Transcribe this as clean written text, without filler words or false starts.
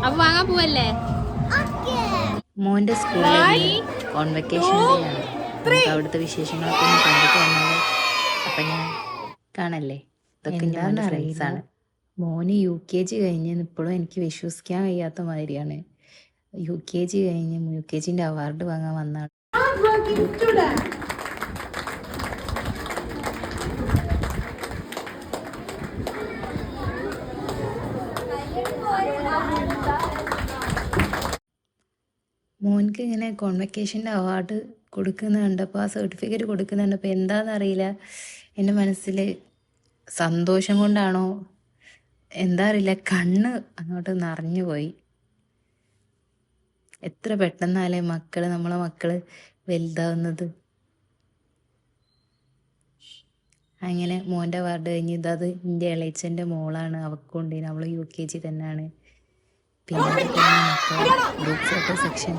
അപ്പൊ വാങ്ങാൻ പോവല്ലേ? മോൻ്റെ സ്കൂളിൽ കോൺവെക്കേഷൻ ഡേ ആണ്. നമുക്ക് അവിടുത്തെ വിശേഷങ്ങളൊക്കെ ഒന്ന് കണ്ടിട്ട് വന്നാലോ? അപ്പം ഞാൻ കാണല്ലേ, ഇതൊക്കെ എൻ്റെ ഫ്രണ്ട്സാണ്. മോന് UKG കഴിഞ്ഞ് ഇപ്പോഴും എനിക്ക് വിശ്വസിക്കാൻ കഴിയാത്ത മാതിരിയാണ്. UKG കഴിഞ്ഞ് UKGൻ്റെ അവാർഡ് വാങ്ങാൻ വന്നാണ്. മോൻക്ക് ഇങ്ങനെ കോൺവെക്കേഷൻ്റെ അവാർഡ് കൊടുക്കുന്ന കണ്ടപ്പോൾ, ആ സർട്ടിഫിക്കറ്റ് കൊടുക്കുന്ന കണ്ടപ്പോൾ എന്താണെന്നറിയില്ല, എൻ്റെ മനസ്സിൽ സന്തോഷം കൊണ്ടാണോ എന്താ അറിയില്ല, കണ്ണ് അങ്ങോട്ട് നിറഞ്ഞു പോയി. എത്ര പെട്ടെന്നാലേ നമ്മളെ മക്കൾ വലുതാവുന്നത്. അങ്ങനെ മോൻ്റെ അവാർഡ് കഴിഞ്ഞ് ഇതത് എൻ്റെ ഇളയച്ചൻ്റെ മോളാണ്, അവൾക്കുണ്ട്, അവൾ UKG തന്നെയാണ്. പിന്നെ ഗ്രൂപ്പ് ഫോട്ടോ സെക്ഷൻ